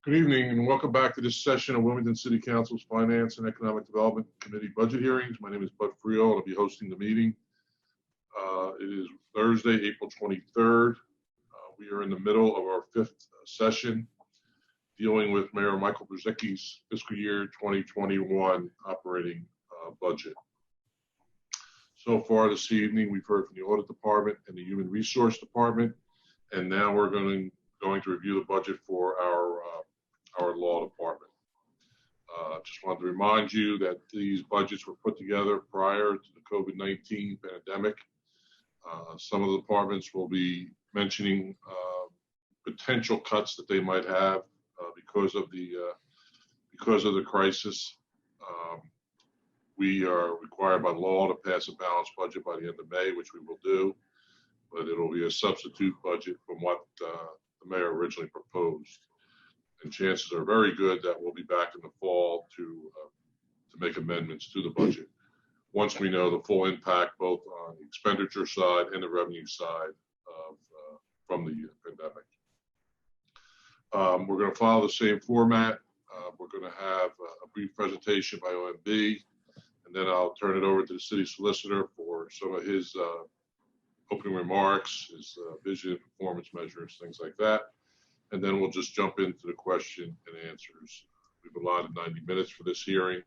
Good evening and welcome back to this session of Wilmington City Council's Finance and Economic Development Committee budget hearings. My name is Bud Friel. I'll be hosting the meeting. It is Thursday, April 23rd. We are in the middle of our fifth session dealing with Mayor Michael Brzezicki's fiscal year 2021 operating budget. So far this evening, we've heard from the Audit Department and the Human Resource Department, and now we're going to review the budget for our Law Department. Just wanted to remind you that these budgets were put together prior to the COVID-19 pandemic. Some of the departments will be mentioning potential cuts that they might have because of the crisis. We are required by law to pass a balanced budget by the end of May, which we will do, but it'll be a substitute budget from what the mayor originally proposed. And chances are very good that we'll be back in the fall to make amendments to the budget once we know the full impact both on the expenditure side and the revenue side from the pandemic. We're going to follow the same format. We're going to have a brief presentation by OMB, and then I'll turn it over to the city solicitor for some of his opening remarks, his vision, performance measures, things like that. And then we'll just jump into the question and answers. We've allotted 90 minutes for this hearing.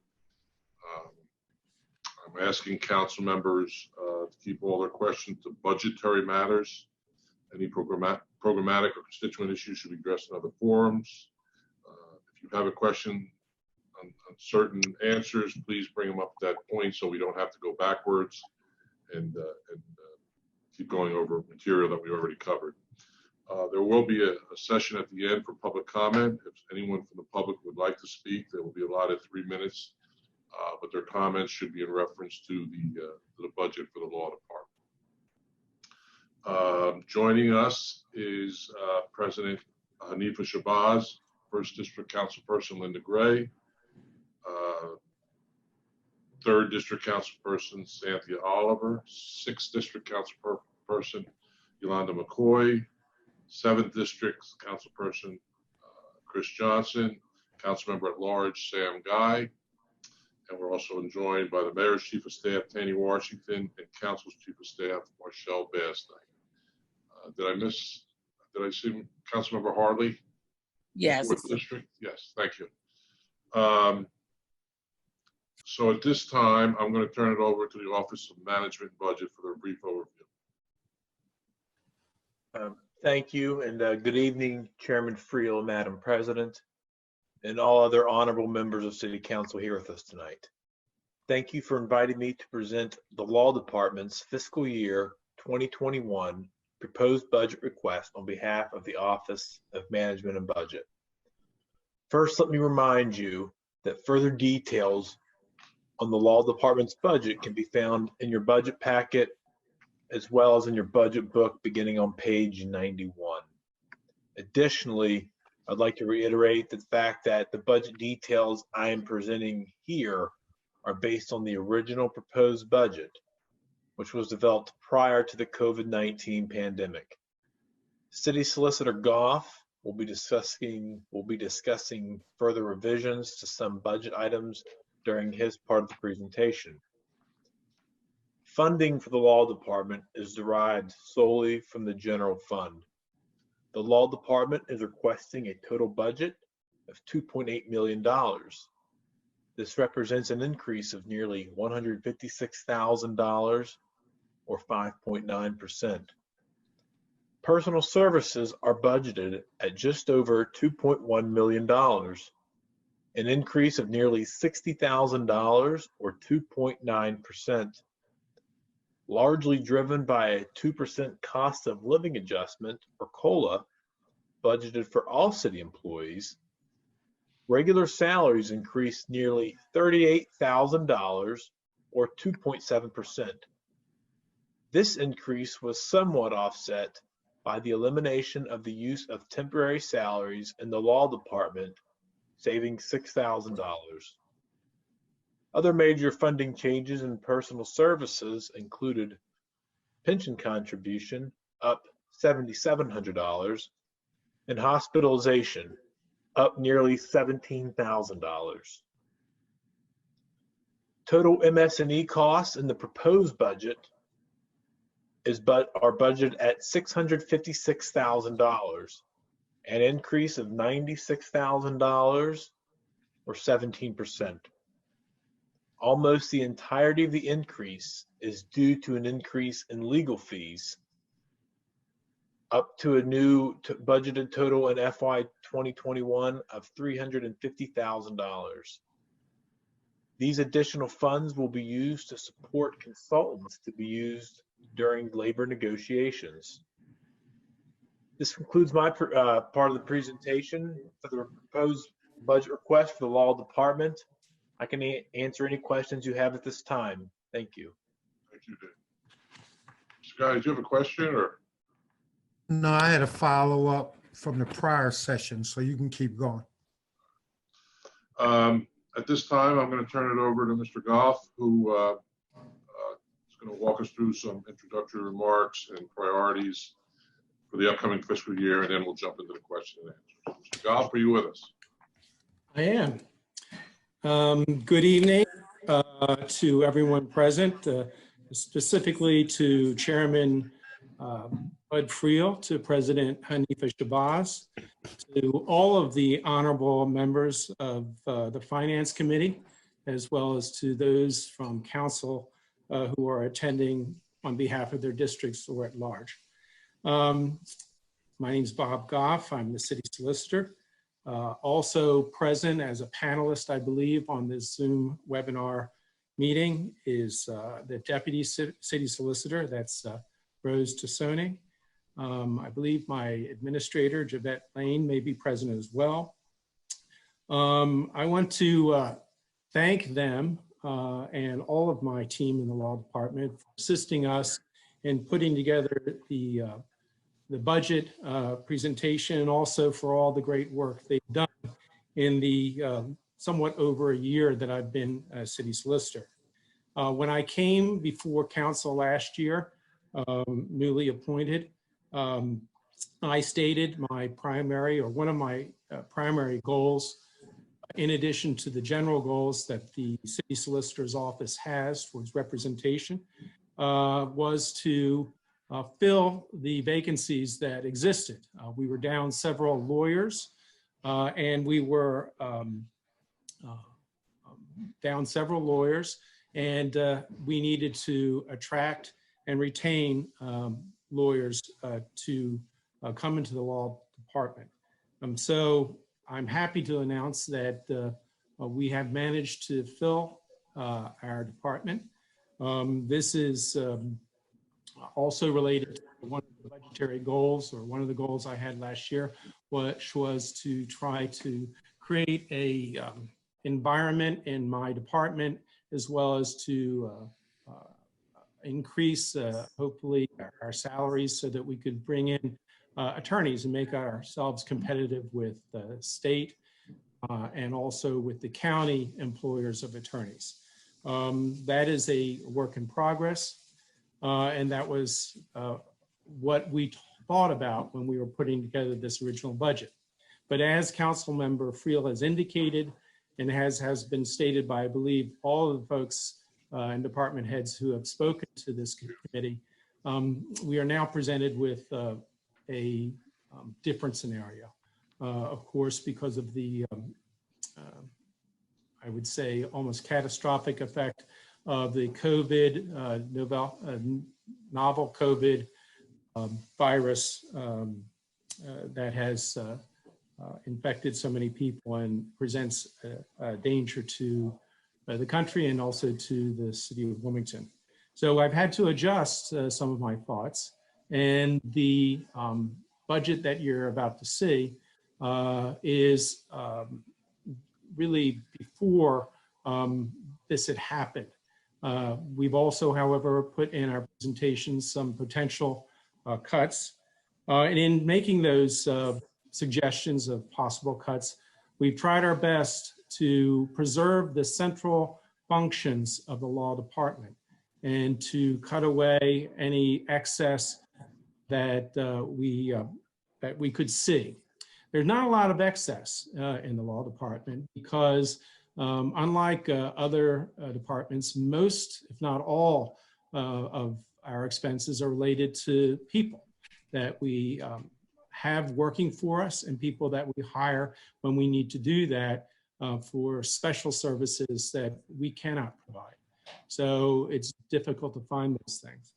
I'm asking council members to keep all their questions to budgetary matters. Any programmatic or constituent issues should be addressed in other forums. If you have a question on certain answers, please bring them up at that point so we don't have to go backwards and keep going over material that we already covered. There will be a session at the end for public comment. If anyone from the public would like to speak, they will be allotted 3 minutes, but their comments should be in reference to the budget for the Law Department. Joining us is President Hanifa Shabazz, 1st District Councilperson Linda Gray, 3rd District Councilperson Cynthia Oliver, 6th District Councilperson Yolanda McCoy, 7th District Councilperson Chris Johnson, Councilmember at Large Sam Guy, and we're also joined by the Mayor's Chief of Staff Tanny Washington and Council's Chief of Staff Marshall Bastine. Did I see Councilmember Harley? Yes. 4th District? Yes, thank you. So at this time, I'm going to turn it over to the Office of Management and Budget for their brief overview. Thank you, and good evening, Chairman Friel, Madam President, and all other honorable members of City Council here with us tonight. Thank you for inviting me to present the Law Department's fiscal year 2021 proposed budget request on behalf of the Office of Management and Budget. First, let me remind you that further details on the Law Department's budget can be found in your budget packet as well as in your budget book beginning on page 91. Additionally, I'd like to reiterate the fact that the budget details I am presenting here are based on the original proposed budget, which was developed prior to the COVID-19 pandemic. City Solicitor Goff will be discussing further revisions to some budget items during his part of the presentation. Funding for the Law Department is derived solely from the general fund. The Law Department is requesting a total budget of $2.8 million. This represents an increase of nearly $156,000 or 5.9%. Personal services are budgeted at just over $2.1 million, an increase of nearly $60,000 or 2.9%. Largely driven by a 2% cost of living adjustment, or COLA, budgeted for all city employees. Regular salaries increased nearly $38,000 or 2.7%. This increase was somewhat offset by the elimination of the use of temporary salaries in the Law Department, saving $6,000. Other major funding changes in personal services included pension contribution up $7,700 and hospitalization up nearly $17,000. Total MS&E costs in the proposed budget are budgeted at $656,000, an increase of $96,000 or 17%. Almost the entirety of the increase is due to an increase in legal fees, up to a new budgeted total in FY 2021 of $350,000. These additional funds will be used to support consultants to be used during labor negotiations. This concludes my part of the presentation for the proposed budget request for the Law Department. I can answer any questions you have at this time. Thank you. Thank you, Dave. Mr. Guy, do you have a question or? No, I had a follow-up from the prior session, so you can keep going. At this time, I'm going to turn it over to Mr. Goff, who is going to walk us through some introductory remarks and priorities for the upcoming fiscal year, and then we'll jump into the question and answers. Mr. Goff, are you with us? I am. Good evening to everyone present, specifically to Chairman Bud Friel, to President Hanifa Shabazz, to all of the honorable members of the Finance Committee, as well as to those from Council who are attending on behalf of their districts or at large. My name is Bob Goff. I'm the City Solicitor. Also present as a panelist, I believe, on this Zoom webinar meeting is the Deputy City Solicitor, that's Rose Tassone. I believe my administrator, Javette Lane, may be present as well. I want to thank them and all of my team in the Law Department for assisting us in putting together the budget presentation, and also for all the great work they've done in the somewhat over a year that I've been a city solicitor. When I came before council last year, newly appointed, I stated my primary, or one of my primary goals, in addition to the general goals that the city solicitor's office has for its representation, was to fill the vacancies that existed. We were down several lawyers, and we were down several lawyers, and we needed to attract and retain lawyers to come into the Law Department. So I'm happy to announce that we have managed to fill our department. This is also related to one of the budgetary goals, or one of the goals I had last year, which was to try to create a environment in my department, as well as to increase, hopefully, our salaries so that we could bring in attorneys and make ourselves competitive with the state and also with the county employers of attorneys. That is a work in progress. And that was what we thought about when we were putting together this original budget. But as Council Member Friel has indicated, and has been stated by, I believe, all of the folks and department heads who have spoken to this committee, we are now presented with a different scenario. Of course, because of the, I would say, almost catastrophic effect of the COVID, novel COVID virus that has infected so many people and presents a danger to the country and also to the city of Wilmington. So I've had to adjust some of my thoughts, and the budget that you're about to see is really before this had happened. We've also, however, put in our presentation some potential cuts. And in making those suggestions of possible cuts, we've tried our best to preserve the central functions of the Law Department and to cut away any excess that we could see. there's not a lot of excess in the law department because unlike other departments, most, if not all, of our expenses are related to people that we have working for us and people that we hire when we need to do that for special services that we cannot provide. So it's difficult to find those things.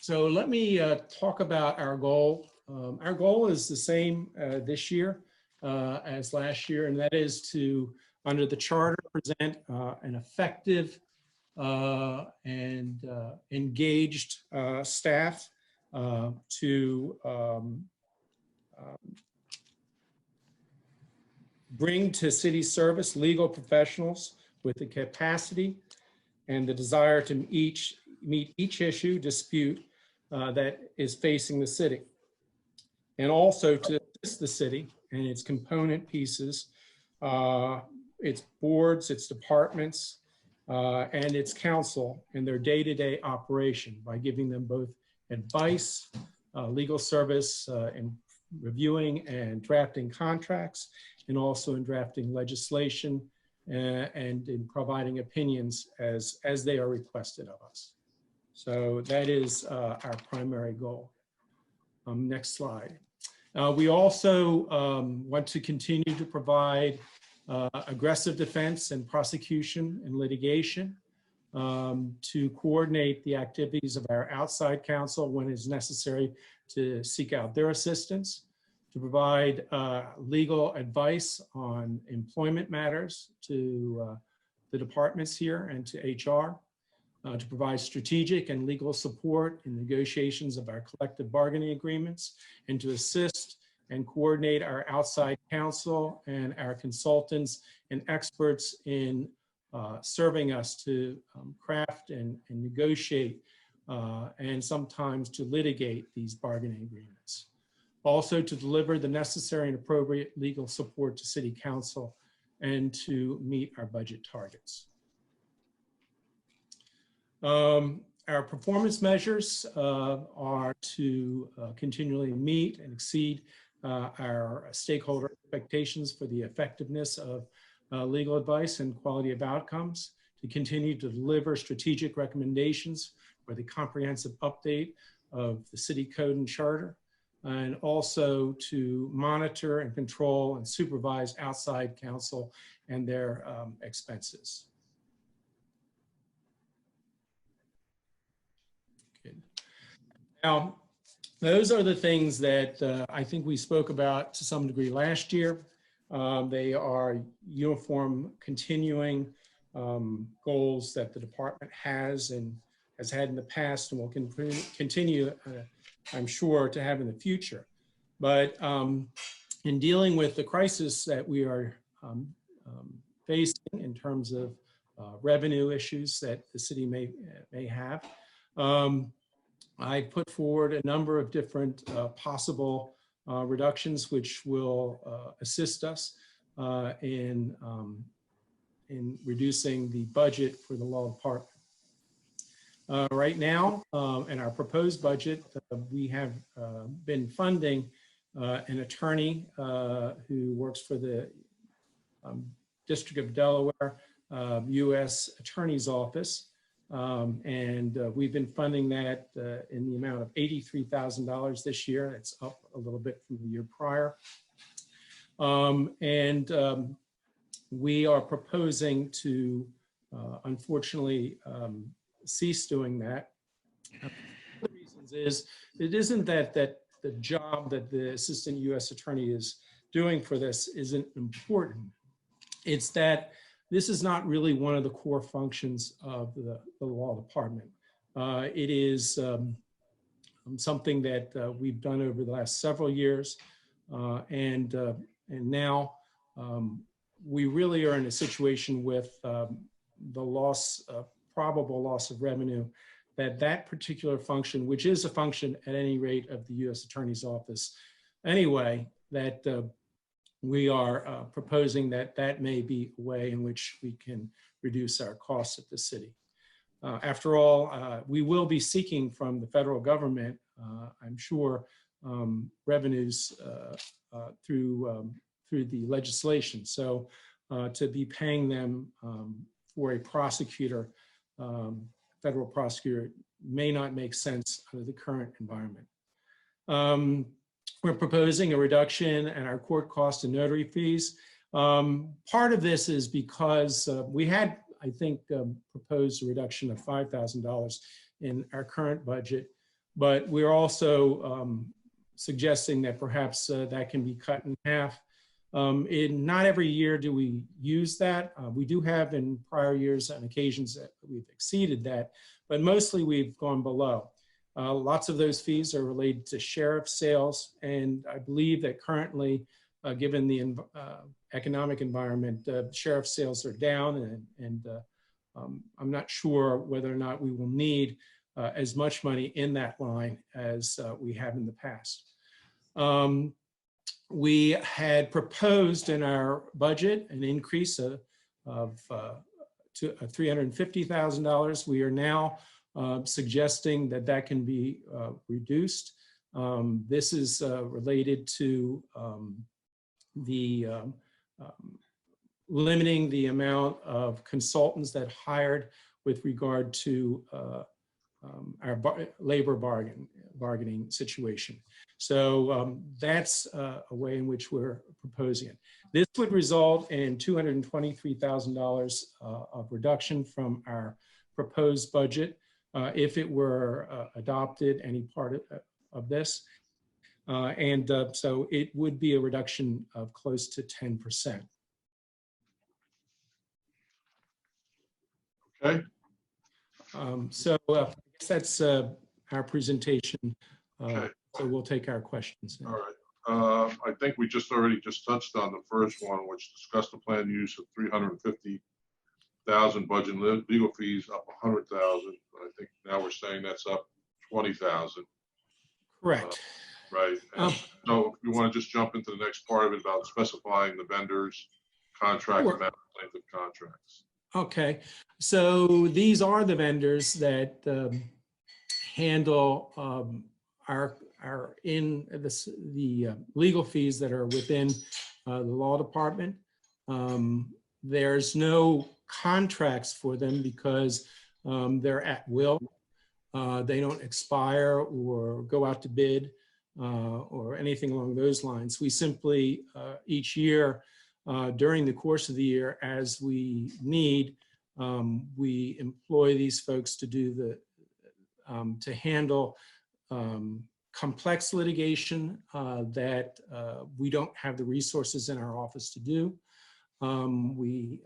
So let me talk about our goal. Our goal is the same this year as last year, and that is to, under the charter, present an effective and engaged staff to bring to city service legal professionals with the capacity and the desire to meet each issue, dispute that is facing the city, and also to assist the city and its component pieces, its boards, its departments, and its council in their day-to-day operation by giving them both advice, legal service in reviewing and drafting contracts, and also in drafting legislation and in providing opinions as they are requested of us. So that is our primary goal. Next slide. We also want to continue to provide aggressive defense and prosecution and litigation, to coordinate the activities of our outside counsel when it's necessary to seek out their assistance, to provide legal advice on employment matters to the departments here and to HR, to provide strategic and legal support in negotiations of our collective bargaining agreements, and to assist and coordinate our outside counsel and our consultants and experts in serving us to craft and negotiate and sometimes to litigate these bargaining agreements. Also to deliver the necessary and appropriate legal support to City Council and to meet our budget targets. Our performance measures are to continually meet and exceed our stakeholder expectations for the effectiveness of legal advice and quality of outcomes, to continue to deliver strategic recommendations for the comprehensive update of the city code and charter, and also to monitor and control and supervise outside counsel and their expenses. Good. Now, those are the things that I think we spoke about to some degree last year. They are uniform, continuing goals that the department has and has had in the past and will continue, I'm sure, to have in the future. But in dealing with the crisis that we are facing in terms of revenue issues that the city may have, I put forward a number of different possible reductions which will assist us in reducing the budget for the law department. Right now, in our proposed budget, we have been funding an attorney who works for the District of Delaware U.S. Attorney's Office. And we've been funding that in the amount of $83,000 this year. It's up a little bit from the year prior. We are proposing to, unfortunately, cease doing that. One of the reasons is, it isn't that the job that the Assistant U.S. Attorney is doing for this isn't important. It's that this is not really one of the core functions of the law department. It is something that we've done over the last several years, and now we really are in a situation with the probable loss of revenue, that particular function, which is a function at any rate of the U.S. Attorney's Office anyway, that we are proposing that may be a way in which we can reduce our costs at the city. After all, we will be seeking from the federal government, I'm sure, revenues through the legislation. So to be paying them for a prosecutor, federal prosecutor, may not make sense under the current environment. We're proposing a reduction in our court costs and notary fees. Part of this is because we had, I think, proposed a reduction of $5,000 in our current budget, but we're also suggesting that perhaps that can be cut in half. Not every year do we use that. We do have in prior years on occasions that we've exceeded that, but mostly we've gone below. Lots of those fees are related to sheriff sales, and I believe that currently, given the economic environment, sheriff sales are down, and I'm not sure whether or not we will need as much money in that line as we have in the past. We had proposed in our budget an increase to $350,000. We are now suggesting that that can be reduced. This is related to limiting the amount of consultants that hired with regard to our labor bargaining situation. So that's a way in which we're proposing it. This would result in $223,000 of reduction from our proposed budget if it were adopted, any part of this. So it would be a reduction of close to 10%. Okay. So I guess that's our presentation. Okay. So we'll take our questions now. All right. I think we already touched on the first one, which discussed the planned use of $350,000 budget legal fees up $100,000. I think now we're saying that's up $20,000. Correct. Right. So if you want to just jump into the next part of it about specifying the vendors, contract Sure. amount, length of contracts. Okay. So these are the vendors that handle the legal fees that are within the law department. There's no contracts for them because they're at will. They don't expire or go out to bid or anything along those lines. We simply, each year, during the course of the year, as we need, we employ these folks to do to handle complex litigation that we don't have the resources in our office to do. We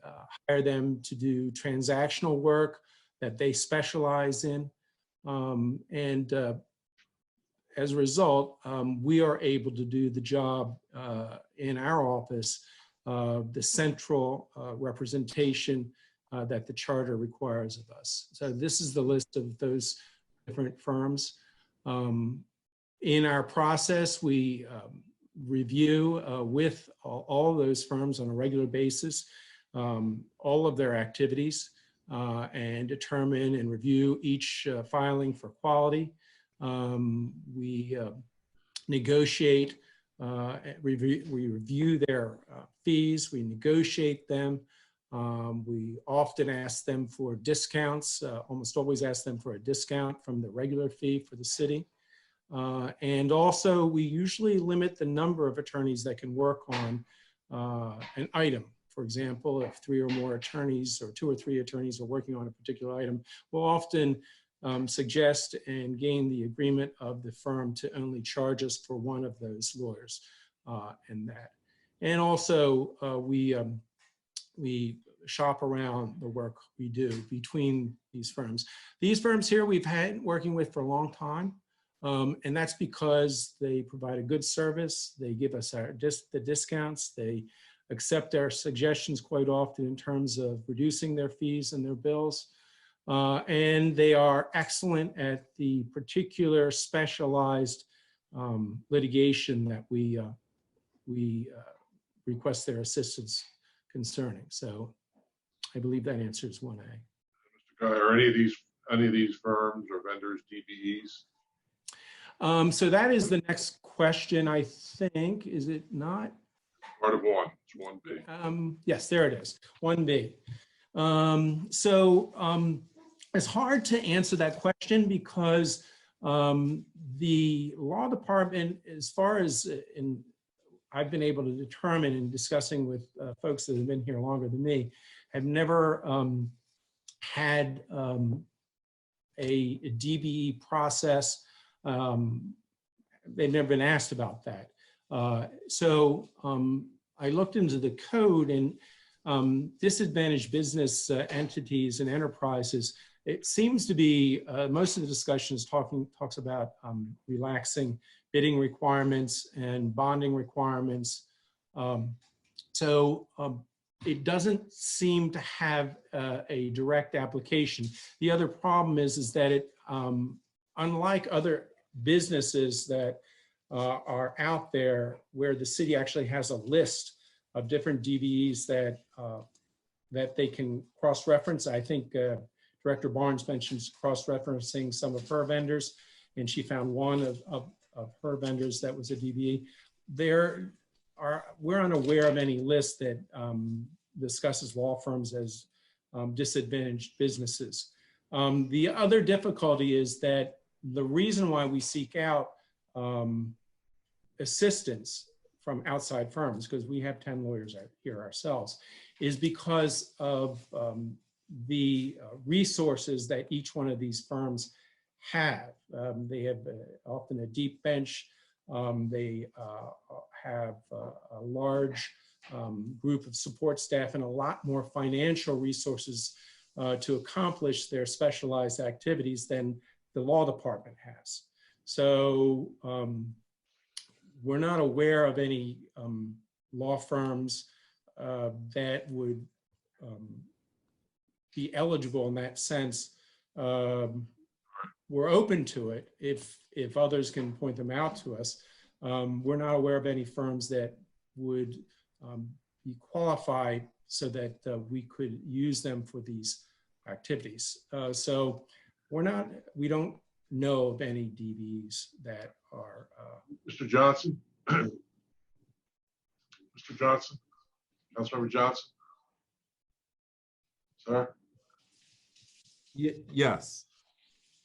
hire them to do transactional work that they specialize in. As a result, we are able to do the job in our office, the central representation that the charter requires of us. So this is the list of those different firms. In our process, we review with all those firms on a regular basis, all of their activities, and determine and review each filing for quality. We negotiate, we review their fees, we negotiate them. We often ask them for discounts, almost always ask them for a discount from the regular fee for the city. And also we usually limit the number of attorneys that can work on an item. For example, if 3 or more attorneys or 2 or 3 attorneys are working on a particular item, we'll often suggest and gain the agreement of the firm to only charge us for one of those lawyers and that. And also we shop around the work we do between these firms. These firms here we've had working with for a long time. And that's because they provide a good service. They give us the discounts. They accept our suggestions quite often in terms of reducing their fees and their bills. And they are excellent at the particular specialized litigation that we request their assistance concerning. So I believe that answers 1A. Mr. Guy, are any of these firms or vendors DBEs? So that is the next question, I think, is it not? Part of one, it's 1B. Yes, there it is, 1B. It's hard to answer that question because the law department, as far as I've been able to determine in discussing with folks that have been here longer than me, have never had a DBE process. They've never been asked about that. I looked into the code, and disadvantaged business entities and enterprises, it seems to be most of the discussion talks about relaxing bidding requirements and bonding requirements. It doesn't seem to have a direct application. The other problem is that it, unlike other businesses that are out there where the city actually has a list of different DBEs that they can cross-reference. I think Director Barnes mentions cross-referencing some of her vendors, and she found one of her vendors that was a DBE. We're unaware of any list that discusses law firms as disadvantaged businesses. The other difficulty is that the reason why we seek out assistance from outside firms, because we have 10 lawyers here ourselves, is because of the resources that each one of these firms have. They have often a deep bench. They have a large group of support staff and a lot more financial resources to accomplish their specialized activities than the law department has. So we're not aware of any law firms that would be eligible in that sense. We're open to it if others can point them out to us. We're not aware of any firms that would be qualified so that we could use them for these activities. So we don't know of any DBs that are. Mr. Johnson? Mr. Johnson? Councilmember Johnson? Sir? Yes.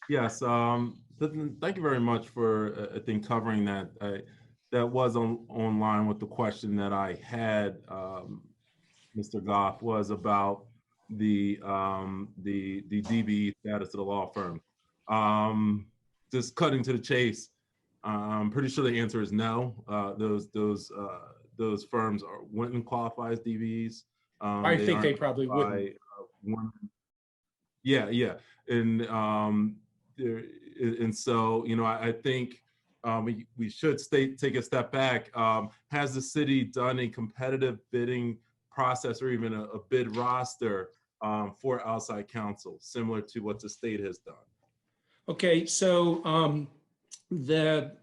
Thank you very much for, I think, covering that. That was online with the question that I had, Mr. Goff, was about the DB status of the law firm. Just cutting to the chase, I'm pretty sure the answer is no. Those firms wouldn't qualify as DBs. I think they probably wouldn't. Yeah. And so, I think we should take a step back. Has the city done a competitive bidding process or even a bid roster for outside counsel, similar to what the state has done? Okay, so the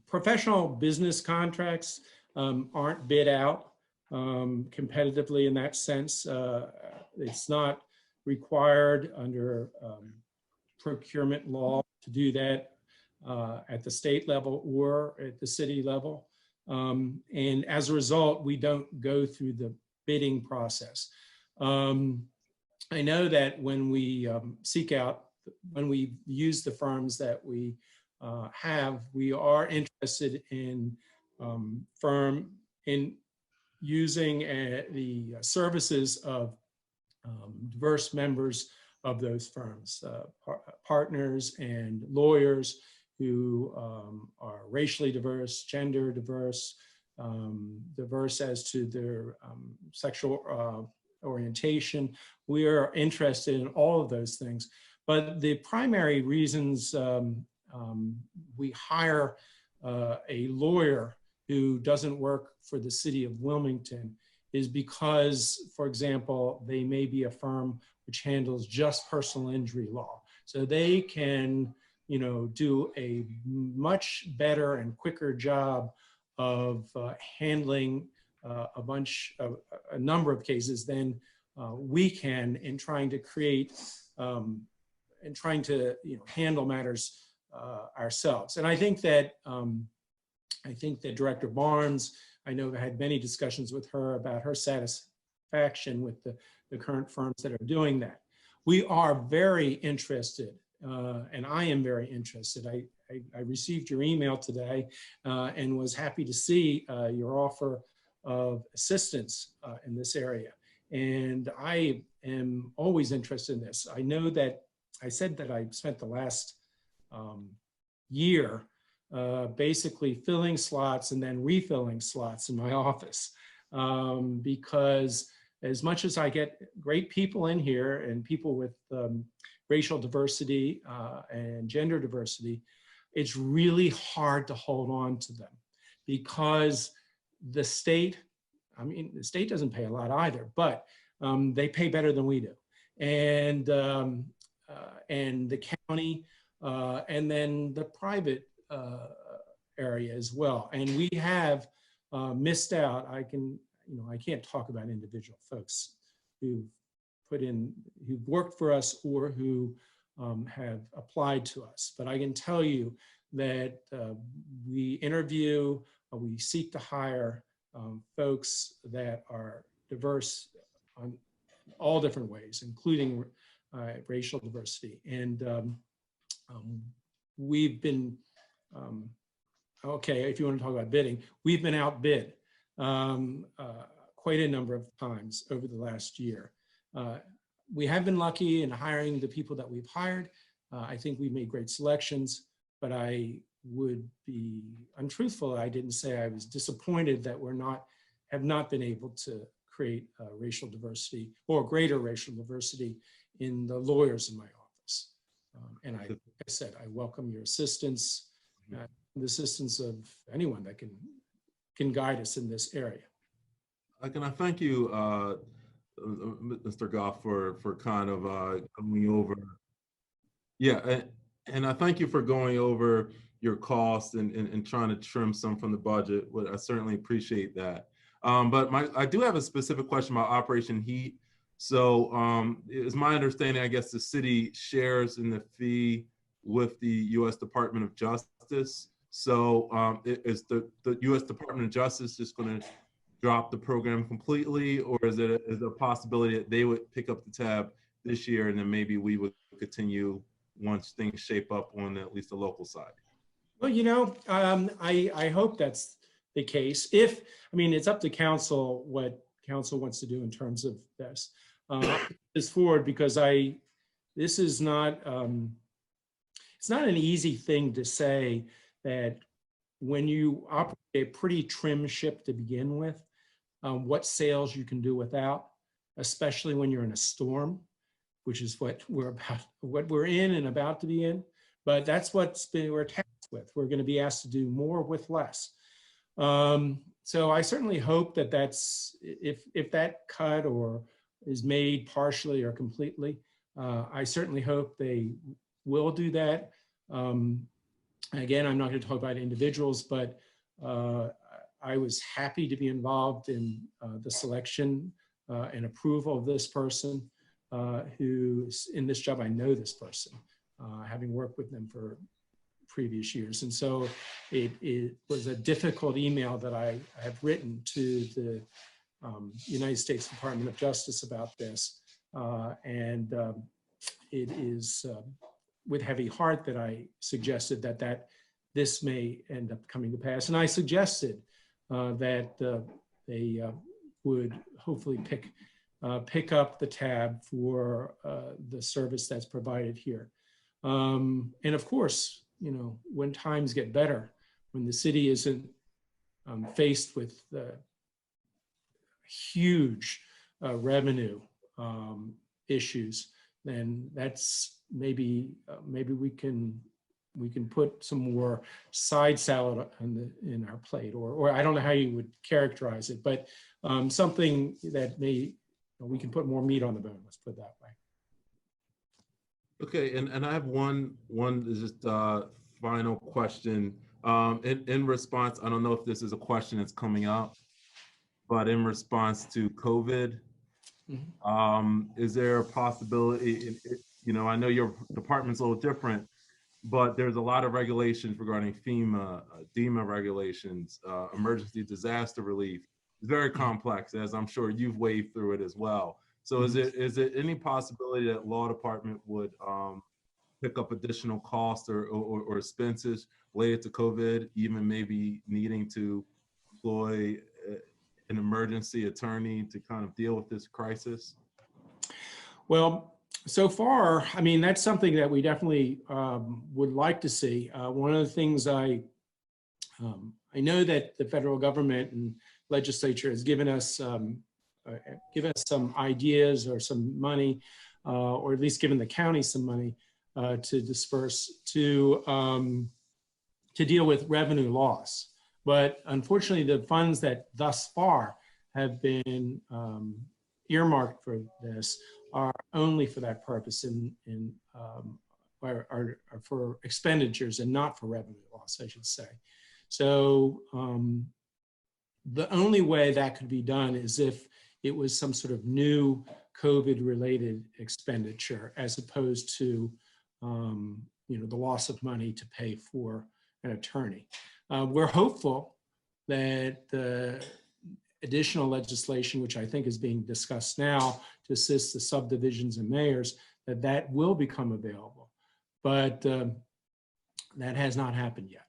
professional business contracts aren't bid out competitively in that sense. It's not required under procurement law to do that at the state level or at the city level. And as a result, we don't go through the bidding process. I know that when we when we use the firms that we have, we are interested in using the services of diverse members of those firms, partners and lawyers who are racially diverse, gender diverse, diverse as to their sexual orientation. We are interested in all of those things. But the primary reasons we hire a lawyer who doesn't work for the city of Wilmington is because, for example, they may be a firm which handles just personal injury law. So they can, do a much better and quicker job of handling a number of cases than we can in trying to create and trying to handle matters ourselves. And I think that Director Barnes, I know I had many discussions with her about her satisfaction with the current firms that are doing that. We are very interested, and I am very interested. I received your email today and was happy to see your offer of assistance in this area. And I am always interested in this. I know that I said that I spent the last year basically filling slots and then refilling slots in my office because as much as I get great people in here and people with racial diversity and gender diversity, it's really hard to hold on to them because the state, I mean, the state doesn't pay a lot either, but they pay better than we do. And the county, and then the private area as well. And we have missed out. I can't talk about individual folks who've worked for us or who have applied to us. But I can tell you that we interview, we seek to hire folks that are diverse on all different ways, including racial diversity. And we've been, okay, if you want to talk about bidding, we've been outbid quite a number of times over the last year. We have been lucky in hiring the people that we've hired. I think we've made great selections, but I would be untruthful. I didn't say I was disappointed that have not been able to create racial diversity or greater racial diversity in the lawyers in my office. And like I said, I welcome your assistance, the assistance of anyone that can guide us in this area. Can I thank you, Mr. Goff, for kind of going over. Yeah, and I thank you for going over your costs and trying to trim some from the budget. I certainly appreciate that. But I do have a specific question about Operation Heat. So it's my understanding, I guess the city shares in the fee with the U.S. Department of Justice. So is the U.S. Department of Justice just going to drop the program completely, or is there a possibility that they would pick up the tab this year and then maybe we would continue once things shape up on at least the local side? Well, I hope that's the case. I mean, it's up to council what council wants to do in terms of this. This forward because this is not, it's not an easy thing to say that when you operate a pretty trim ship to begin with, what sales you can do without, especially when you're in a storm, which is what we're in and about to be in. But that's we're tasked with. We're going to be asked to do more with less. So I certainly hope that if that cut or is made partially or completely, I certainly hope they will do that. Again, I'm not going to talk about individuals, but I was happy to be involved in the selection and approval of this person who's in this job. I know this person, having worked with them for previous years. And so it was a difficult email that I have written to the United States Department of Justice about this. And it is with heavy heart that I suggested that this may end up coming to pass. And I suggested that they would hopefully pick up the tab for the service that's provided here. And of course, when times get better, when the city isn't faced with huge revenue issues, then that's maybe we can put some more side salad in our plate, or I don't know how you would characterize it, but something that we can put more meat on the bone. Let's put it that way. Okay, and I have one just final question. In response, I don't know if this is a question that's coming up, but in response to COVID, is there a possibility? I know your department's a little different, but there's a lot of regulations regarding FEMA, DEMA regulations, emergency disaster relief. It's very complex, as I'm sure you've waded through it as well. So is it any possibility that law department would pick up additional costs or expenses related to COVID, even maybe needing to employ an emergency attorney to kind of deal with this crisis? Well, so far, I mean, that's something that we definitely would like to see. One of the things I know that the federal government and legislature has given us some ideas or some money, or at least given the county some money to disperse to deal with revenue loss. But unfortunately, the funds that thus far have been earmarked for this are only for that purpose and are for expenditures and not for revenue loss, I should say. So the only way that could be done is if it was some sort of new COVID-related expenditure, as opposed to the loss of money to pay for an attorney. We're hopeful that the additional legislation, which I think is being discussed now to assist the subdivisions and mayors, that will become available. But that has not happened yet.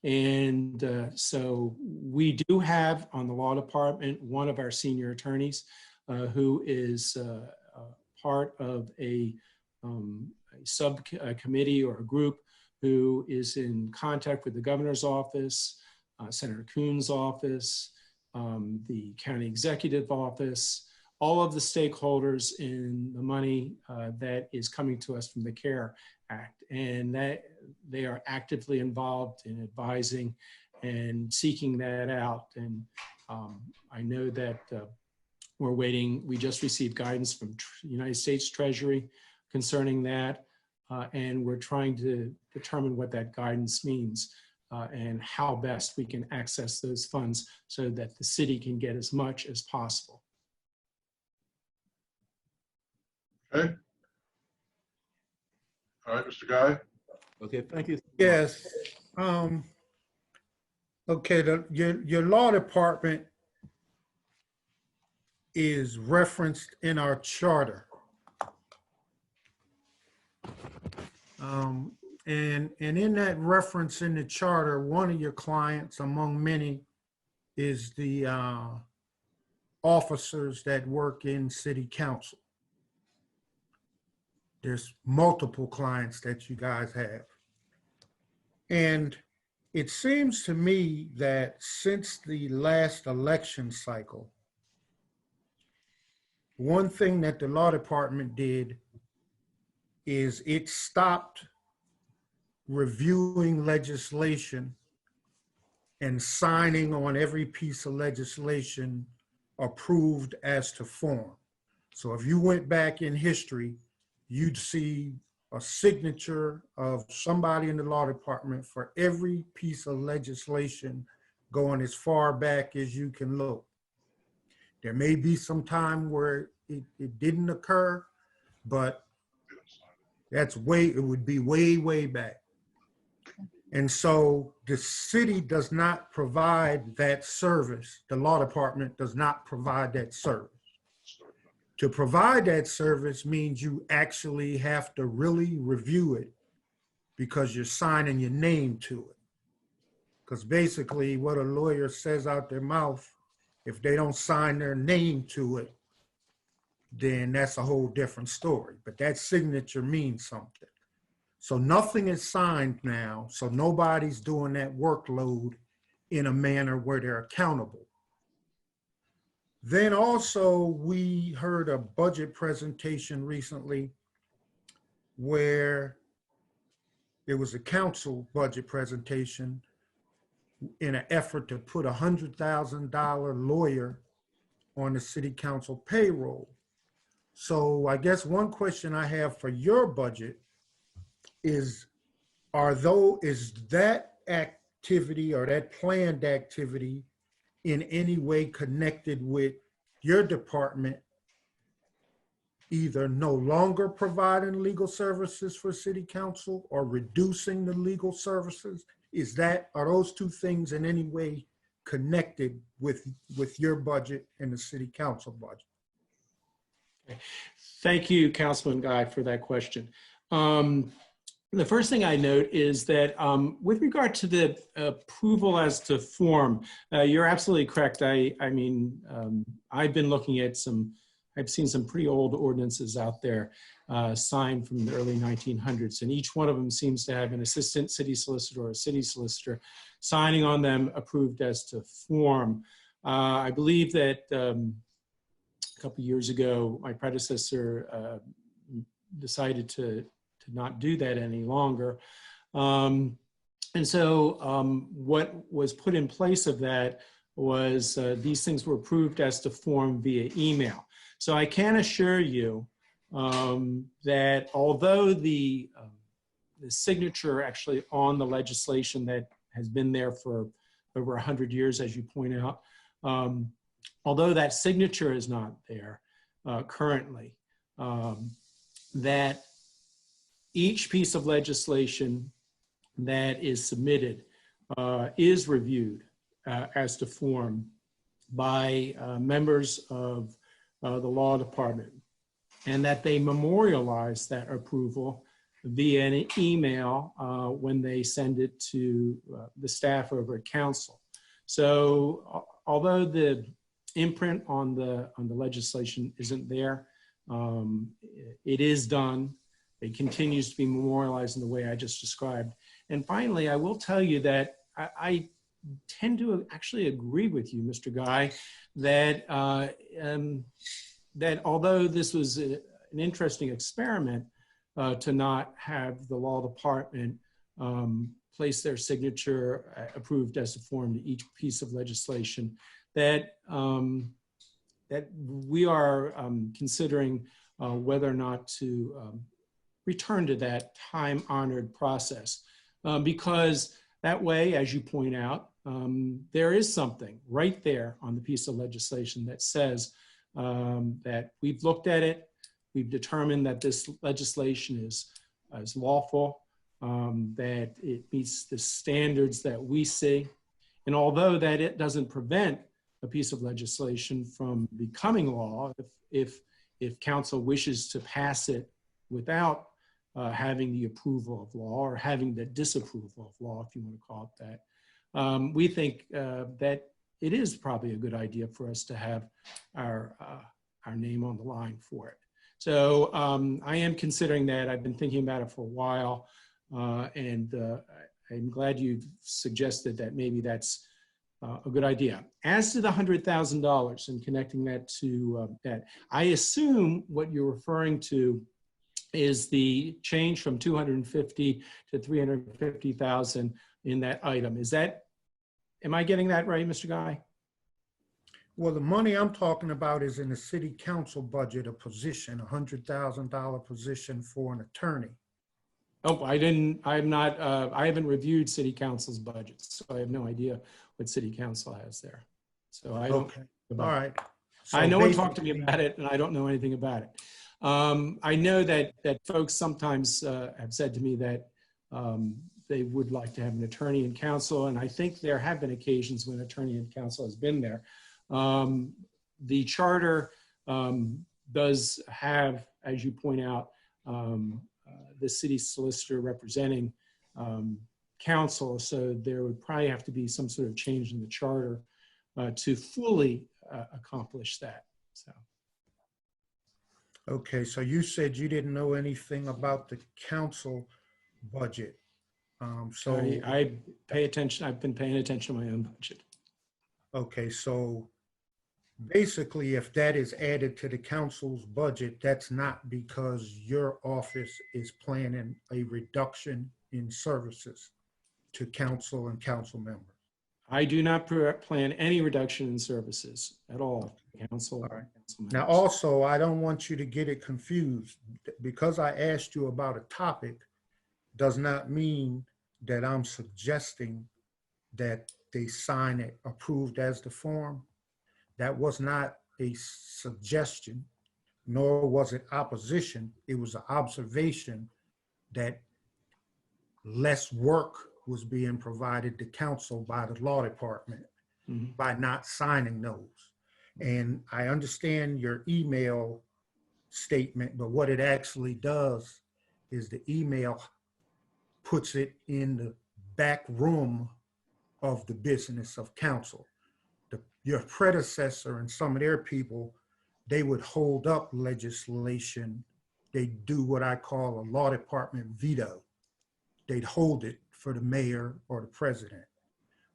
And so we do have on the law department one of our senior attorneys who is part of a subcommittee or a group who is in contact with the governor's office, Senator Coon's office, the county executive office, all of the stakeholders in the money that is coming to us from the CARE Act, and that they are actively involved in advising and seeking that out. And I know that we're waiting. We just received guidance from United States Treasury concerning that, and we're trying to determine what that guidance means and how best we can access those funds so that the city can get as much as possible. Okay. All right, Mr. Guy. Okay, thank you. Yes. Okay, your law department is referenced in our charter. And in that reference in the charter, one of your clients among many is the officers that work in city council. There's multiple clients that you guys have. And it seems to me that since the last election cycle, one thing that the law department did is it stopped reviewing legislation and signing on every piece of legislation approved as to form. So if you went back in history, you'd see a signature of somebody in the law department for every piece of legislation going as far back as you can look. There may be some time where it didn't occur, but it would be way, way back. And so the city does not provide that service. The law department does not provide that service. To provide that service means you actually have to really review it because you're signing your name to it. Because basically what a lawyer says out their mouth, if they don't sign their name to it, then that's a whole different story. But that signature means something. So nothing is signed now, so nobody's doing that workload in a manner where they're accountable. Then also we heard a budget presentation recently where it was a council budget presentation in an effort to put $100,000 lawyer on the city council payroll. So I guess one question I have for your budget is that activity or that planned activity in any way connected with your department either no longer providing legal services for city council or reducing the legal services? Are those two things in any way connected with your budget and the city council budget? Thank you, Councilman Guy, for that question. The first thing I note is that with regard to the approval as to form, you're absolutely correct. I've been looking at I've seen some pretty old ordinances out there signed from the early 1900s, and each one of them seems to have an assistant city solicitor or a city solicitor signing on them approved as to form. I believe that a couple of years ago, my predecessor decided to not do that any longer. And so what was put in place of that was these things were approved as to form via email. So I can assure you that although the signature actually on the legislation that has been there for over 100 years, as you point out, although that signature is not there currently, that each piece of legislation that is submitted is reviewed as to form by members of the law department, and that they memorialize that approval via an email when they send it to the staff over at council. So although the imprint on the legislation isn't there, it is done. It continues to be memorialized in the way I just described. And finally, I will tell you that I tend to actually agree with you, Mr. Guy, that that although this was an interesting experiment to not have the law department place their signature approved as a form to each piece of legislation, that that we are considering whether or not to return to that time-honored process, because that way, as you point out, there is something right there on the piece of legislation that says that we've looked at it, we've determined that this legislation is lawful, that it meets the standards that we see, and although that it doesn't prevent a piece of legislation from becoming law, if council wishes to pass it without having the approval of law or having the disapproval of law, if you want to call it that, we think that it is probably a good idea for us to have our name on the line for it. So I am considering that. I've been thinking about it for a while, and I'm glad you suggested that maybe that's a good idea. As to the $100,000 and connecting that to that, I assume what you're referring to is the change from 250 to 350,000 in that item. Is that, am I getting that right, Mr. Guy? Well, the money I'm talking about is in the city council budget, a position, $100,000 position for an attorney. Oh, I haven't reviewed city council's budgets, so I have no idea what city council has there. So I don't. Okay, all right. So I know one talked to me about it, and I don't know anything about it. I know that folks sometimes have said to me that they would like to have an attorney in council, and I think there have been occasions when attorney in council has been there. The charter does have, as you point out, the city solicitor representing council, so there would probably have to be some sort of change in the charter to fully accomplish that. So. Okay, so you said you didn't know anything about the council budget. So I pay attention. I've been paying attention to my own budget. Okay, so basically, if that is added to the council's budget, that's not because your office is planning a reduction in services to council and council members. I do not plan any reduction in services at all. Council. All right. Now, also, I don't want you to get it confused. Because I asked you about a topic does not mean that I'm suggesting that they sign it approved as the form. That was not a suggestion. nor was it opposition. It was an observation that less work was being provided to council by the law department by not signing those. And I understand your email statement, but what it actually does is the email puts it in the back room of the business of council. Your predecessor and some of their people, they would hold up legislation. They'd do what I call a law department veto. They'd hold it for the mayor or the president.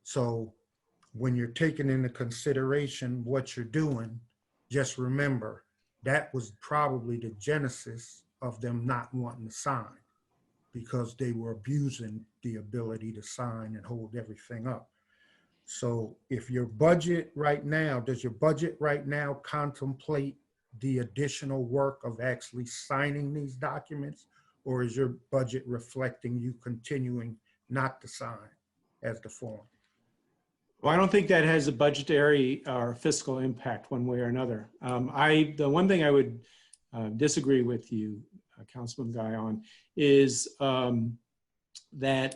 So when you're taking into consideration what you're doing, just remember that was probably the genesis of them not wanting to sign, because they were abusing the ability to sign and hold everything up. So if your budget right now, does your budget right now contemplate the additional work of actually signing these documents, or is your budget reflecting you continuing not to sign as the form? Well, I don't think that has a budgetary or fiscal impact one way or another. The one thing I would disagree with you, Councilman Guy, on is that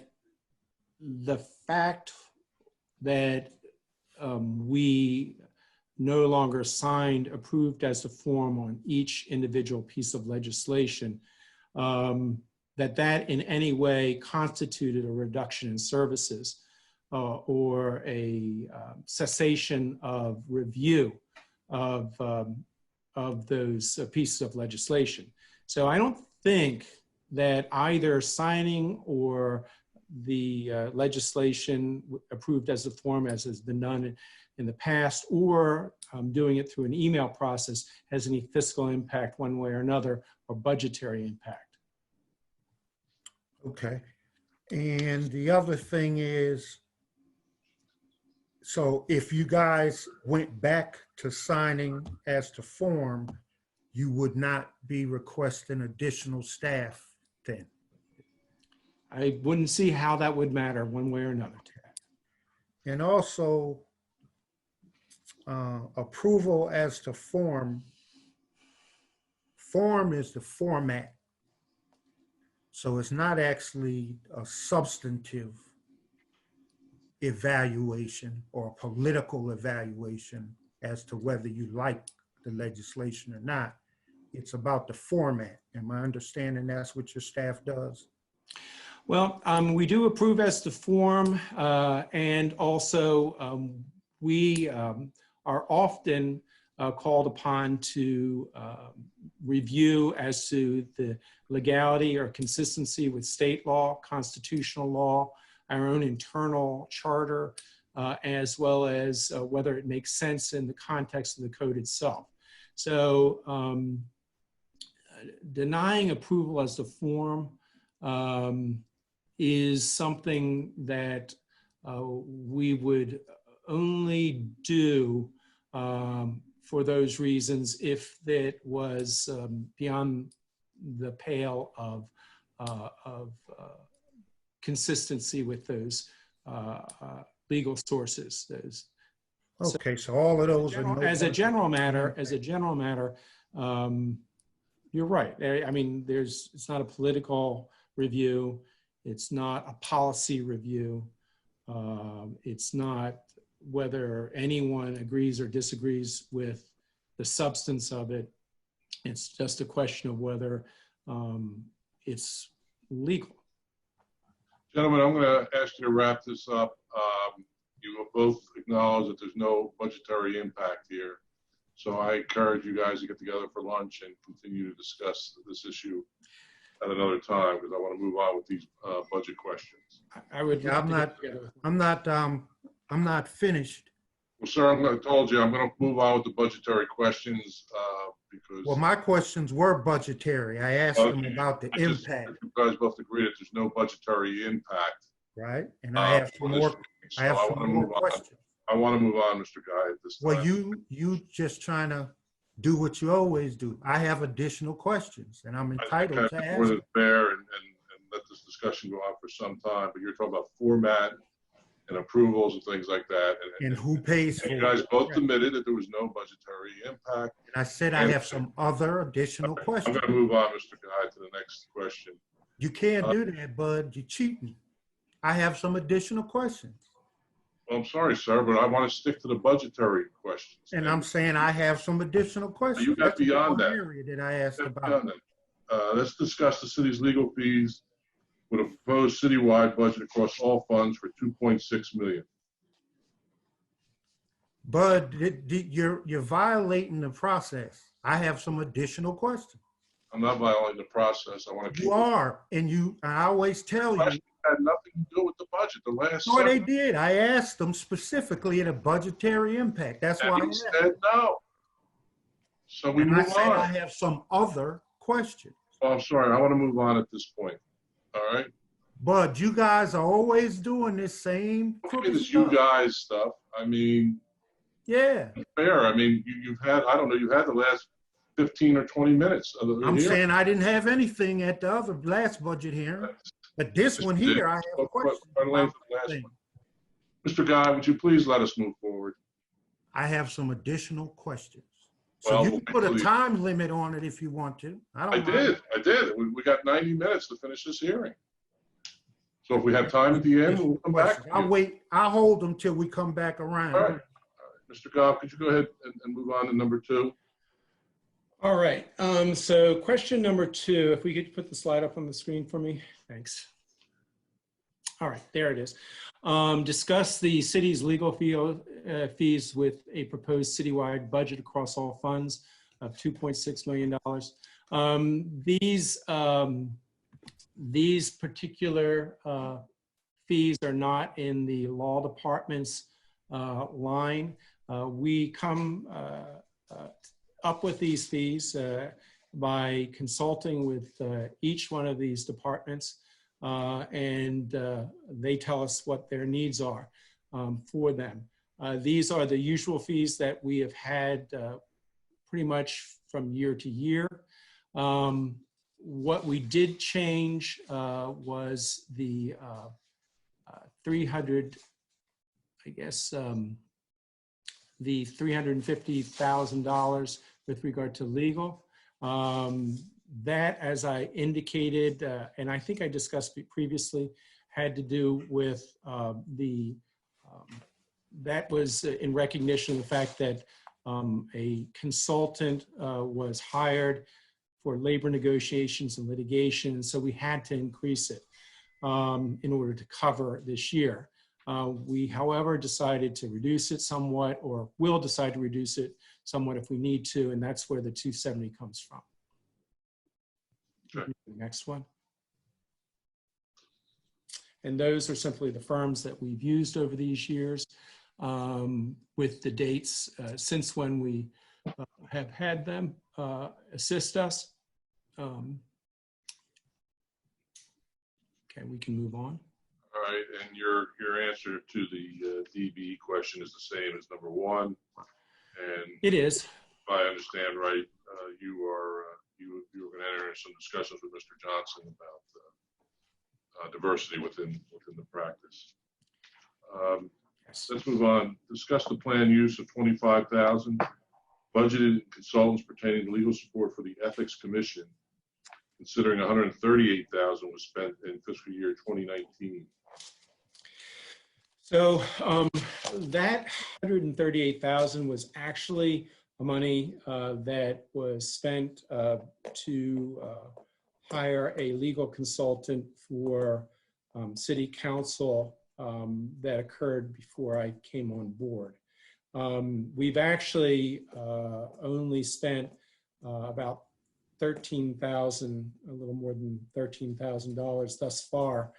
the fact that we no longer signed approved as a form on each individual piece of legislation, that in any way constituted a reduction in services or a cessation of review of those pieces of legislation. So I don't think that either signing or the legislation approved as a form, as has been done in the past, or doing it through an email process has any fiscal impact one way or another, or budgetary impact. Okay. And the other thing is, so if you guys went back to signing as to form, you would not be requesting additional staff then? I wouldn't see how that would matter one way or another. And also, approval as to form. Form is the format. So it's not actually a substantive evaluation or political evaluation as to whether you like the legislation or not. It's about the format. Am I understanding that's what your staff does? Well, we do approve as to form, and also we are often called upon to review as to the legality or consistency with state law, constitutional law, our own internal charter, as well as whether it makes sense in the context of the code itself. So denying approval as to form is something that we would only do for those reasons if it was beyond the pale of consistency with those legal sources. Okay, so all of those are as a general matter, you're right. I mean, it's not a political review. It's not a policy review. It's not whether anyone agrees or disagrees with the substance of it. It's just a question of whether it's legal. Gentlemen, I'm going to ask you to wrap this up. You will both acknowledge that there's no budgetary impact here. So I encourage you guys to get together for lunch and continue to discuss this issue at another time, because I want to move on with these budget questions. I would. Yeah, I'm not finished. Well, sir, I told you I'm going to move on with the budgetary questions because. Well, my questions were budgetary. I asked them about the impact. You guys both agree that there's no budgetary impact. Right, and I have some more. I have some more questions. I want to move on, Mr. Guy, at this time. Well, you just trying to do what you always do. I have additional questions, and I'm entitled to ask. More than fair, and let this discussion go on for some time. But you're talking about format and approvals and things like that. And who pays for And it? you guys both Right. admitted that there was no budgetary impact. And I said I have some other additional I'm questions. going to move on, Mr. Guy, to the next question. You can't do that, bud. You're cheating. I have some additional questions. Well, I'm sorry, sir, but I want to stick to the budgetary questions. And I'm saying I have some additional questions. You got That's the beyond one that. area that I asked Got about. beyond that. Let's discuss the city's legal fees with a proposed citywide budget across all funds for $2.6 million. Bud, you're violating the process. I have some additional questions. I'm not violating the process. I want to keep. You are, and I always tell you. Question had nothing to do with the budget. The last. No, they did. I asked them specifically at a budgetary impact. That's why I And he asked. said no. So we And I move said I on. have some other questions. Oh, I'm sorry. I want to move on at this point. All right. But you guys are always doing this same Look at crooked this you stuff. guys stuff. I mean, Yeah, fair. I mean, you've had, I don't know, you've had the last 15 or 20 minutes of the I'm hearing. saying I didn't have anything at the other last budget hearing, but this one here, I have questions about things. Mr. Guy, would you please let us move forward? I have some additional questions. So Well, you can put a please. time limit on it if you want to. I don't did. mind. We got 90 minutes to finish this hearing. So if we have time at the end, we'll come back. to I'll you. wait. I'll hold them till we come back around. All right. Mr. Goff, could you go ahead and move on to number 2? All right, so question number 2, if we could put the slide up on the screen for me, thanks. All right, there it is. Discuss the city's legal fees with a proposed citywide budget across all funds of $2.6 million. These particular fees are not in the law department's line. We come up with these fees by consulting with each one of these departments, and they tell us what their needs are for them. These are the usual fees that we have had pretty much from year to year. What we did change was the 300, I guess, the $350,000 with regard to legal. That, as I indicated, and I think I discussed it previously, had to do with that was in recognition of the fact that a consultant was hired for labor negotiations and litigation, so we had to increase it in order to cover this year. We, however, decided to reduce it somewhat, or will decide to reduce it somewhat if we need to, and that's where the 270 comes from. Okay. Next one. And those are simply the firms that we've used over these years with the dates since when we have had them assist us. Okay, we can move on. All right, and your answer to the DB question is the same as number 1. And It is. if I understand right, you were going to enter into some discussions with Mr. Johnson about diversity within the practice. Yes. Let's move on. Discuss the planned use of $25,000 budgeted consultants pertaining to legal support for the Ethics Commission, considering $138,000 was spent in fiscal year 2019. So that $138,000 was actually money that was spent to hire a legal consultant for city council that occurred before I came on board. We've actually only spent about $13,000, a little more than $13,000 thus far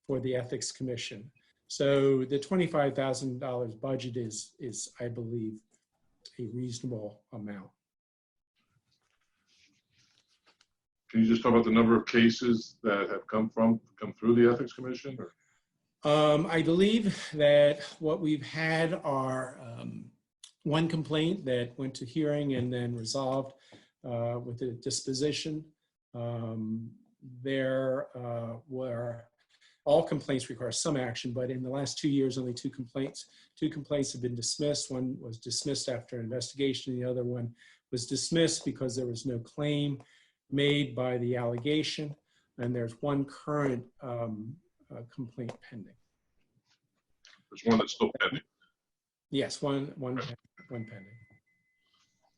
for the Ethics Commission. So the $25,000 budget is, I believe, a reasonable amount. Can you just talk about the number of cases that have come through the Ethics Commission? Or? I believe that what we've had are one complaint that went to hearing and then resolved with a disposition. There were all complaints require some action, but in the last 2 years, only two complaints have been dismissed. One was dismissed after an investigation. The other one was dismissed because there was no claim made by the allegation. And there's one current complaint pending. There's one that's still pending. Yes, one pending.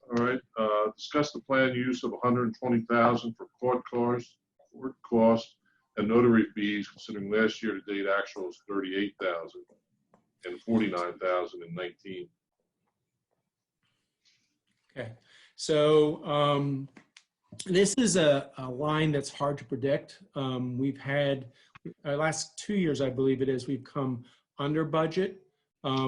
All right, discuss the planned use of $120,000 for court costs, and notary fees, considering last year to date actual is $38,000 and $49,000 in 19. Okay, so this is a line that's hard to predict. We've had, last 2 years, I believe it is, we've come under budget.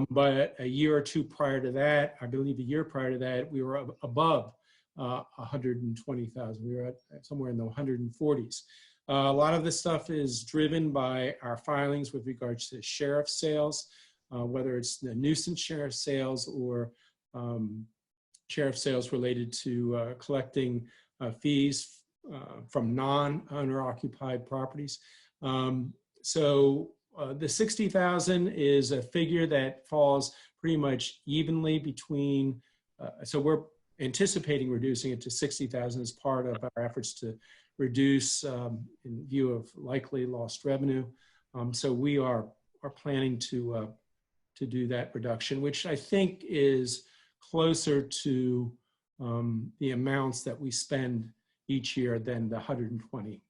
But a year or two prior to that, I believe a year prior to that, we were above 120,000. We were at somewhere in the 140s. A lot of this stuff is driven by our filings with regards to sheriff sales, whether it's the nuisance sheriff sales or sheriff sales related to collecting fees from non-owner occupied properties. The 60,000 is a figure that falls pretty much evenly between, so we're anticipating reducing it to 60,000 as part of our efforts to reduce in view of likely lost revenue. So we are planning to do that reduction, which I think is closer to the amounts that we spend each year than the 120.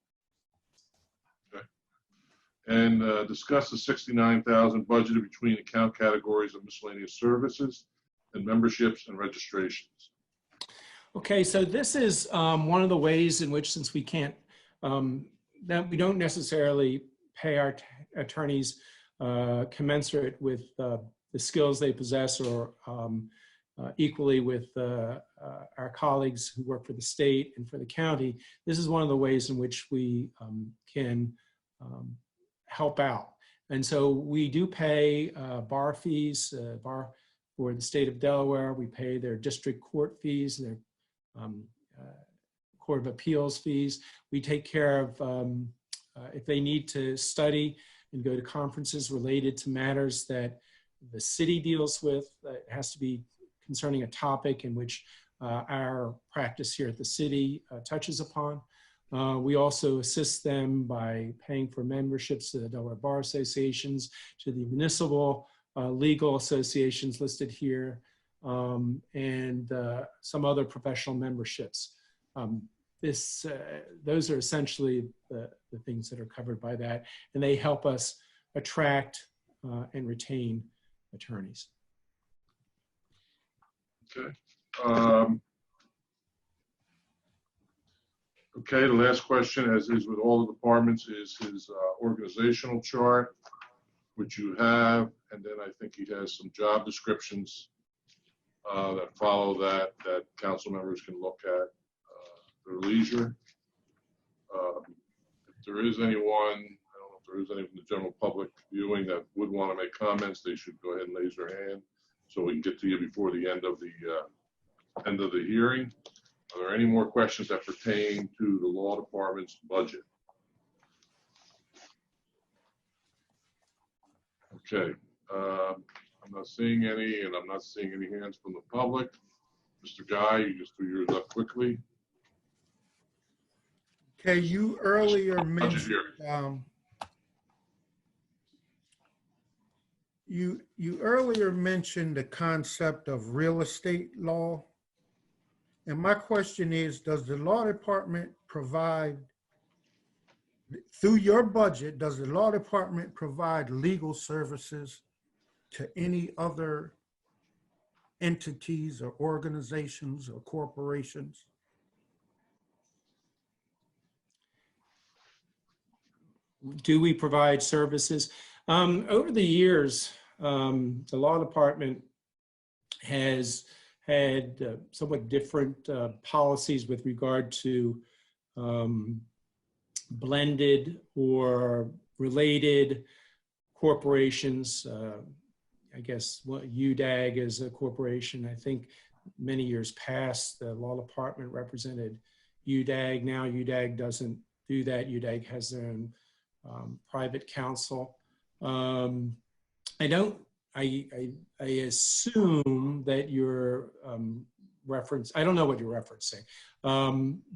And discuss the $69,000 budgeted between account categories of miscellaneous services and memberships and registrations. Okay, so this is one of the ways in which, since we can't, that we don't necessarily pay our attorneys commensurate with the skills they possess, or equally with our colleagues who work for the state and for the county. This is one of the ways in which we can help out. And so we do pay bar fees, for the state of Delaware. We pay their district court fees, their Court of Appeals fees. We take care of, if they need to study and go to conferences related to matters that the city deals with, it has to be concerning a topic in which our practice here at the city touches upon. We also assist them by paying for memberships to the Delaware Bar Associations, to the municipal legal associations listed here, and some other professional memberships. Those are essentially the things that are covered by that, and they help us attract and retain attorneys. Okay. Okay, the last question, as is with all the departments, is his organizational chart, which you have, and then I think he has some job descriptions that follow that council members can look at their leisure. If there is anyone, I don't know if there is anyone in the general public viewing that would want to make comments, they should go ahead and raise their hand so we can get to you before the end of the hearing. Are there any more questions that pertain to the law department's budget? Okay, I'm not seeing any, and I'm not seeing any hands from the public. Mr. Guy, you just threw yours up quickly. Okay, you earlier mentioned you earlier mentioned the concept of real estate law. And my question is, does the law department provide, through your budget, does the law department provide legal services to any other entities or organizations or corporations? Do we provide services? Over the years, the law department has had somewhat different policies with regard to blended or related corporations. I guess UDAG is a corporation. I think many years past, the law department represented UDAG. Now UDAG doesn't do that. UDAG has their own private counsel. I assume that you're I don't know what you're referencing,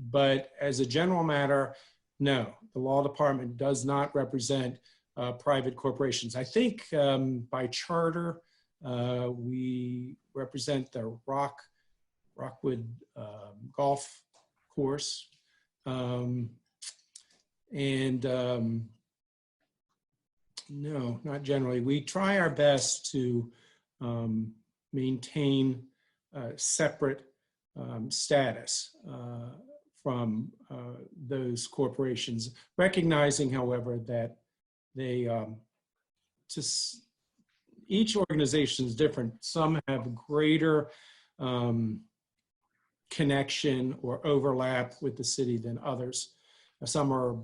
but as a general matter, no, the law department does not represent private corporations. I think by charter, we represent the Rockwood Golf Course. No, not generally. We try our best to maintain separate status from those corporations, recognizing, however, that they, each organization is different. Some have greater connection or overlap with the city than others. Some are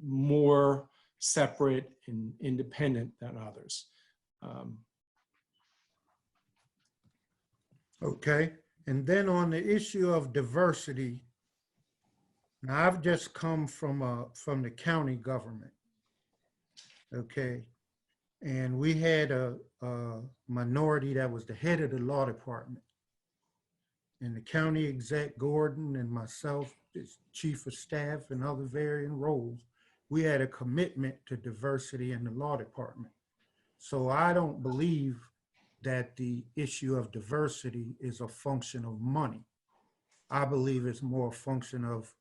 more separate and independent than others. Okay, and then on the issue of diversity, now I've just come from the county government, okay, and we had a minority that was the head of the law department, and the county exec Gordon and myself, as chief of staff and other varying roles, we had a commitment to diversity in the law department. So I don't believe that the issue of diversity is a function of money. I believe it's more a function of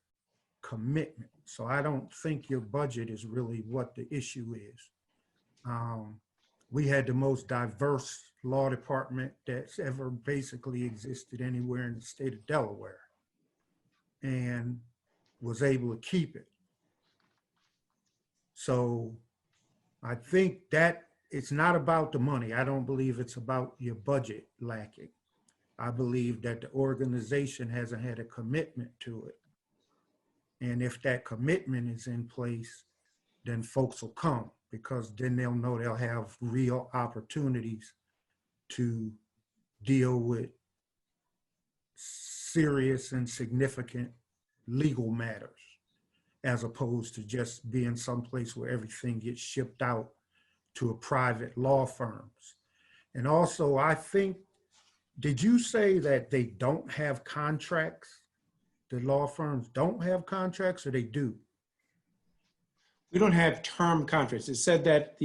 commitment. So I don't think your budget is really what the issue is. We had the most diverse law department that's ever basically existed anywhere in the state of Delaware, and was able to keep it. So I think that it's not about the money. I don't believe it's about your budget lacking. I believe that the organization hasn't had a commitment to it. And if that commitment is in place, then folks will come, because then they'll know they'll have real opportunities to deal with serious and significant legal matters, as opposed to just being someplace where everything gets shipped out to a private law firms. And also, I think, did you say that they don't have contracts? The law firms don't have contracts, or they do? We don't have term contracts. It said that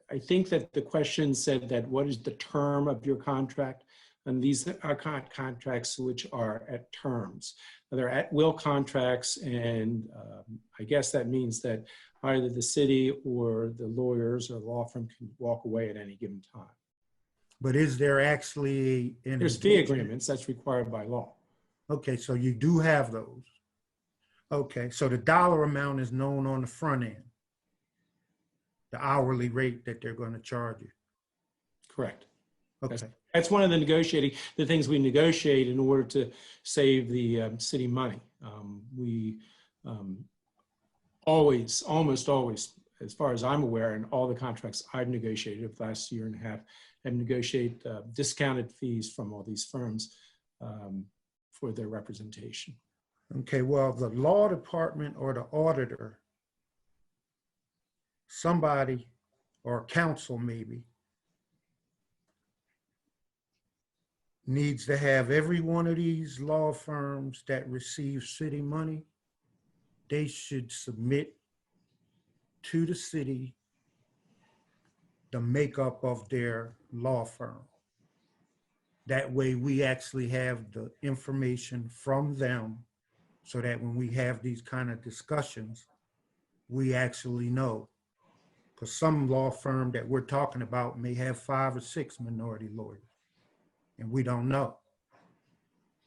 I think that the question said that what is the term of your contract? And these are contracts which are at terms. They're at will contracts, and I guess that means that either the city or the lawyers or law firm can walk away at any given time. But is there actually There's fee agreements that's required by law. Okay, so you do have those. Okay, so the dollar amount is known on the front end, the hourly rate that they're going to charge you. Correct. Okay. That's one of the things we negotiate in order to save the city money. We almost always, as far as I'm aware, in all the contracts I've negotiated over the last year and a half, have negotiated discounted fees from all these firms for their representation. Okay, well, the law department or the auditor, somebody, or counsel maybe, needs to have every one of these law firms that receive city money, they should submit to the city the makeup of their law firm. That way we actually have the information from them, so that when we have these kind of discussions, we actually know. Because some law firm that we're talking about may have 5 or 6 minority lawyers, and we don't know.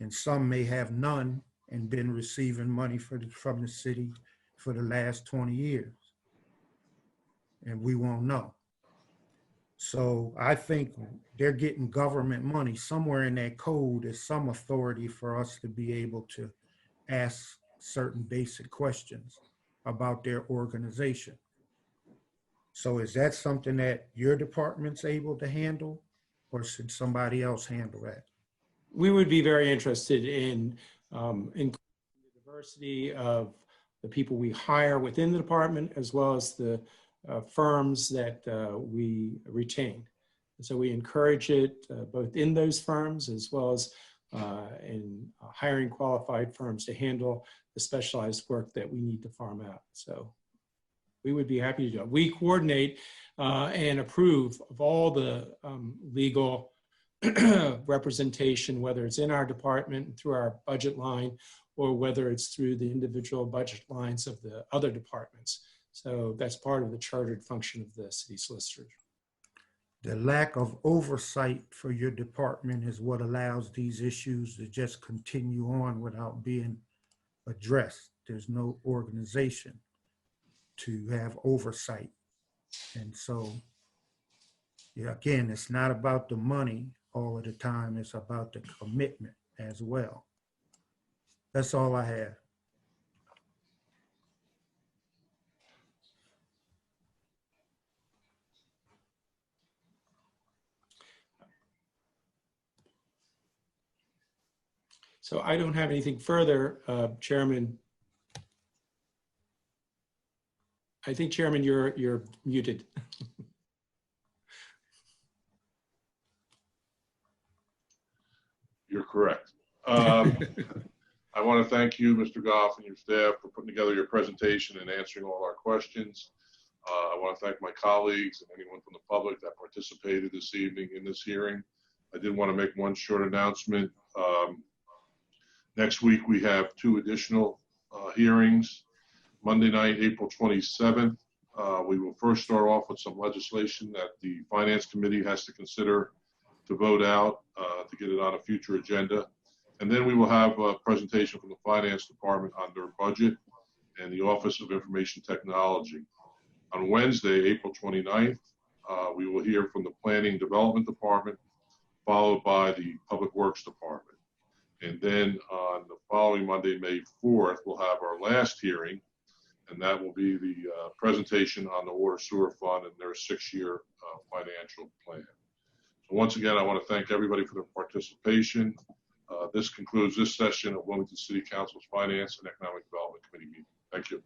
And some may have none and been receiving money from the city for the last 20 years, and we won't know. So I think they're getting government money. Somewhere in that code is some authority for us to be able to ask certain basic questions about their organization. So is that something that your department's able to handle, or should somebody else handle that? We would be very interested in increasing the diversity of the people we hire within the department, as well as the firms that we retain. And so we encourage it both in those firms as well as in hiring qualified firms to handle the specialized work that we need to farm out. So we would be happy to do it. We coordinate and approve of all the legal representation, whether it's in our department through our budget line, or whether it's through the individual budget lines of the other departments. So that's part of the chartered function of the city solicitor. The lack of oversight for your department is what allows these issues to just continue on without being addressed. There's no organization to have oversight. And so, yeah, again, it's not about the money all of the time. It's about the commitment as well. That's all I have. So I don't have anything further, Chairman. I think, Chairman, you're muted. You're correct. I want to thank you, Mr. Goff, and your staff for putting together your presentation and answering all our questions. I want to thank my colleagues and anyone from the public that participated this evening in this hearing. I did want to make one short announcement. Next week, we have 2 additional hearings. Monday night, April 27th, we will first start off with some legislation that the Finance Committee has to consider to vote out to get it on a future agenda. And then we will have a presentation from the Finance Department on their budget and the Office of Information Technology. On Wednesday, April 29th, we will hear from the Planning Development Department, followed by the Public Works Department. And then on the following Monday, May 4th, we'll have our last hearing, and that will be the presentation on the Water Sewer Fund and their 6-year financial plan. So once again, I want to thank everybody for their participation. This concludes this session of Wilmington City Council's Finance and Economic Development Committee meeting. Thank you.